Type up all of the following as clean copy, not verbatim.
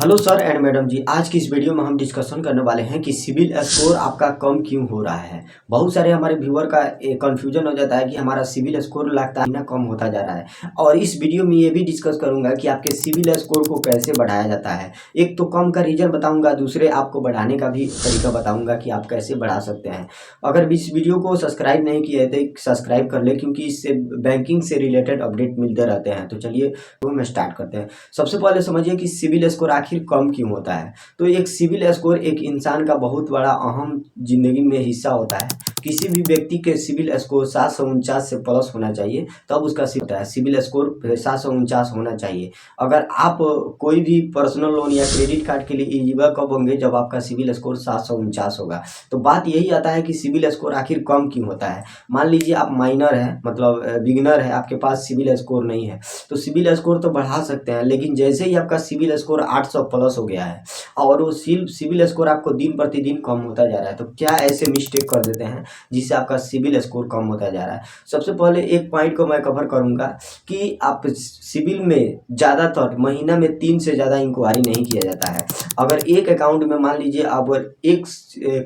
Hello sir and madam जी, आज की इस वीडियो में हम डिस्कशन करने वाले हैं कि सिबिल स्कोर आपका कम क्यों हो रहा है। बहुत सारे हमारे व्यूअर का कन्फ्यूजन हो जाता है कि हमारा सिबिल स्कोर लगता है ना कम होता जा रहा है। और इस वीडियो में ये भी डिस्कस करूंगा कि आपके सिबिल स्कोर को कैसे बढ़ाया जाता है। एक तो कम का रीजन बताऊंगा, दूसरे आपको बढ़ाने का भी तरीका बताऊंगा कि आप कैसे बढ़ा सकते हैं। अगर इस वीडियो को सब्सक्राइब नहीं किया है तो सब्सक्राइब कर ले, क्योंकि इससे बैंकिंग से रिलेटेड अपडेट मिलते रहते हैं। तो चलिए तो हम स्टार्ट करते हैं। सबसे पहले समझिए कि सिबिल स्कोर आखिर कम क्यों होता है। तो एक सिबिल स्कोर एक इंसान का बहुत बड़ा अहम जिंदगी में हिस्सा होता है। किसी भी व्यक्ति के सिबिल स्कोर 749 से प्लस होना चाहिए, तब उसका सिबिल स्कोर 749 होना चाहिए। अगर आप कोई भी पर्सनल लोन या क्रेडिट कार्ड के लिए एलिजिबल कब होंगे, जब आपका सिबिल स्कोर 749 होगा। तो बात यही आता है कि सिबिल स्कोर आखिर कम क्यों होता है। मान लीजिए आप माइनर है, मतलब बिगिनर है, आपके पास सिबिल स्कोर नहीं है, तो सिबिल स्कोर तो बढ़ा सकते हैं, लेकिन जैसे ही आपका सिबिल स्कोर 800 प्लस हो गया है और वो सिबिल स्कोर आपको दिन प्रतिदिन कम होता जा रहा है, तो क्या ऐसे मिस्टेक कर देते हैं जिससे आपका सिबिल स्कोर कम होता जा रहा है। सबसे पहले एक पॉइंट को मैं कवर करूंगा कि आप सिबिल में ज़्यादातर महीना में 3 से ज़्यादा इंक्वायरी नहीं किया जाता है। अगर एक अकाउंट में मान लीजिए आप एक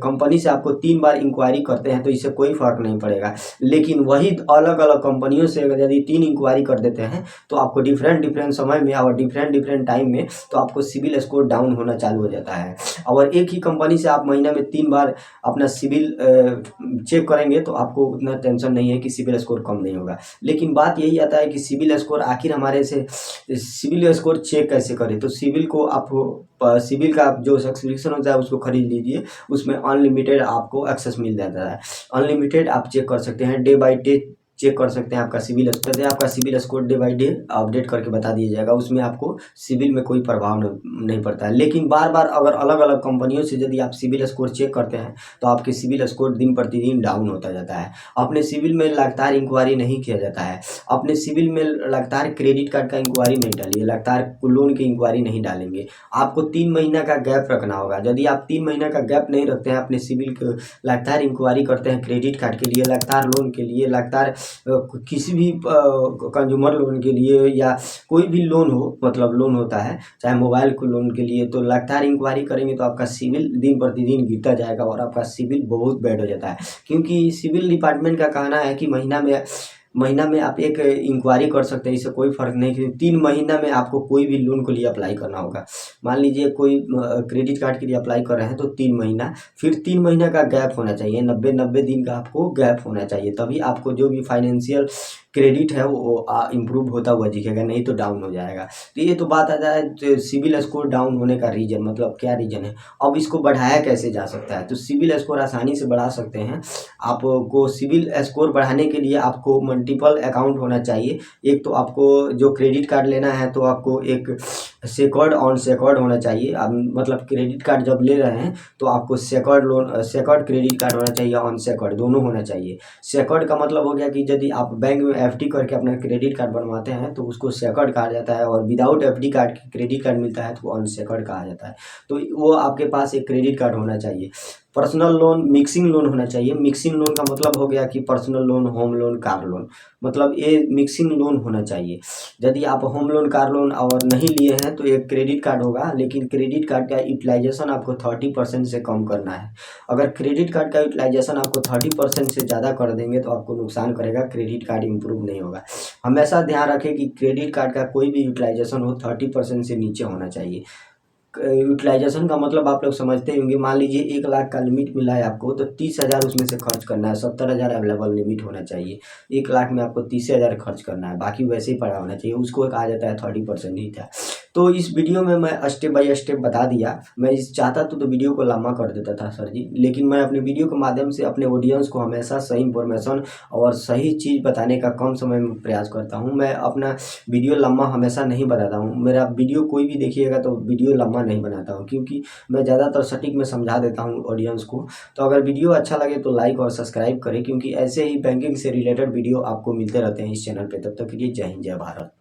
कंपनी से आपको 3 बार इंक्वायरी करते हैं तो इससे कोई फर्क नहीं पड़ेगा, लेकिन वही अलग अलग कंपनियों से अगर यदि 3 इंक्वायरी कर देते हैं तो आपको डिफरेंट समय में और डिफरेंट टाइम में तो आपको सिबिल स्कोर डाउन होना चालू हो जाता है। और एक ही कंपनी से आप महीना में 3 बार अपना सिबिल चेक करेंगे तो आपको उतना टेंशन नहीं है कि सिबिल स्कोर कम नहीं होगा। लेकिन बात यही आता है कि सिबिल स्कोर आखिर हमारे से सिबिल स्कोर चेक कैसे करें। तो सिबिल को आप सिबिल का जो सब्सक्रिप्शन होता है उसको खरीद लीजिए, उसमें अनलिमिटेड आपको एक्सेस मिल जाता है। अनलिमिटेड आप चेक कर सकते हैं, डे बाई डे चेक कर सकते हैं आपका सिबिल स्कोर। आपका CIBIL score day by day update करके बता दिया जाएगा, उसमें आपको सिबिल में कोई प्रभाव नहीं पड़ता है। लेकिन बार बार अगर अलग अलग कंपनियों से यदि आप सिबिल स्कोर चेक करते हैं तो आपके सिबिल स्कोर दिन प्रतिदिन डाउन होता जाता है। अपने सिबिल में लगातार इंक्वायरी नहीं किया जाता है, अपने सिबिल में लगातार क्रेडिट कार्ड का इंक्वायरी नहीं डालिए, लगातार लोन की इंक्वायरी नहीं डालेंगे। आपको 3 महीना का गैप रखना होगा। यदि आप 3 महीना का गैप नहीं रखते हैं, अपने सिबिल को लगातार इंक्वायरी करते हैं, क्रेडिट कार्ड के लिए, लगातार लोन के लिए, लगातार किसी भी कंज्यूमर लोन के लिए या कोई भी लोन हो, मतलब लोन होता है चाहे मोबाइल को लोन के लिए, तो लगातार इंक्वायरी करेंगे तो आपका सिबिल दिन प्रतिदिन गिरता जाएगा और आपका सिबिल बहुत बैड हो जाता है। क्योंकि सिबिल डिपार्टमेंट का कहना है कि महीना में आप एक इंक्वायरी कर सकते हैं, इससे कोई फर्क नहीं कि 3 महीना में आपको कोई भी लोन के लिए अप्लाई करना होगा। मान लीजिए कोई क्रेडिट कार्ड के लिए अप्लाई कर रहे हैं तो 3 महीना, फिर 3 महीना का गैप होना चाहिए, 90 दिन का आपको गैप होना चाहिए, तभी आपको जो भी फाइनेंशियल क्रेडिट है वो इम्प्रूव होता हुआ दिखेगा, नहीं तो डाउन हो जाएगा। तो ये तो बात आता है सिबिल स्कोर डाउन होने का रीजन, मतलब क्या रीजन है। अब इसको बढ़ाया कैसे जा सकता है। तो सिबिल स्कोर आसानी से बढ़ा सकते हैं। आपको सिबिल स्कोर बढ़ाने के लिए आपको मल्टीपल अकाउंट होना चाहिए। एक तो आपको जो क्रेडिट कार्ड लेना है तो आपको एक सेक्योर्ड ऑन सेक्योर्ड होना चाहिए। आप मतलब क्रेडिट कार्ड जब ले रहे हैं तो आपको सेक्योर्ड क्रेडिट कार्ड होना चाहिए, ऑन सेक्योर्ड दोनों होना चाहिए। सेक्योर्ड का मतलब हो गया कि यदि आप बैंक में एफडी करके अपना क्रेडिट कार्ड बनवाते हैं तो उसको सेक्योर्ड कहा जाता है, और without FD card credit card मिलता है तो ऑन सेक्योर्ड कहा जाता है। तो वो आपके पास एक क्रेडिट कार्ड होना चाहिए। पर्सनल लोन, मिक्सिंग लोन होना चाहिए। मिक्सिंग लोन का मतलब हो गया कि personal loan, home loan, car loan, मतलब ये मिक्सिंग लोन होना चाहिए। यदि आप होम लोन, कार लोन और नहीं लिए हैं तो एक क्रेडिट कार्ड होगा, लेकिन क्रेडिट कार्ड का यूटिलाइजेशन आपको 30% से कम करना है। अगर क्रेडिट कार्ड का यूटिलाइजेशन आपको 30% से ज़्यादा कर देंगे तो आपको नुकसान करेगा, क्रेडिट कार्ड इंप्रूव नहीं होगा। हमेशा ध्यान रखें कि क्रेडिट कार्ड का कोई भी यूटिलाइजेशन हो 30% से नीचे होना चाहिए। यूटिलाइजेशन का मतलब आप लोग समझते होंगे। मान लीजिए 1 लाख का लिमिट मिला है आपको, तो 30,000 उसमें से खर्च करना है। 70,000 अवेलेबल लिमिट होना चाहिए। 1 लाख में आपको 30,000 खर्च करना है, बाकी वैसे ही पड़ा होना चाहिए। उसको कहा जाता है 30% ही था। तो इस वीडियो में मैं स्टेप बाय स्टेप बता दिया। मैं इस चाहता तो वीडियो को लंबा कर देता था सर जी, लेकिन मैं अपने वीडियो के माध्यम से अपने ऑडियंस को हमेशा सही इन्फॉर्मेशन और सही चीज़ बताने का कम समय में प्रयास करता हूँ। मैं अपना वीडियो लंबा हमेशा नहीं बनाता हूँ। मेरा वीडियो कोई भी देखिएगा तो वीडियो लंबा नहीं बनाता हूँ, क्योंकि मैं ज़्यादातर सटीक में समझा देता हूँ ऑडियंस को। तो अगर वीडियो अच्छा लगे तो लाइक और सब्सक्राइब करें, क्योंकि ऐसे ही बैंकिंग से रिलेटेड वीडियो आपको मिलते रहते हैं इस चैनल पे। तब तक के लिए जय हिंद, जय भारत।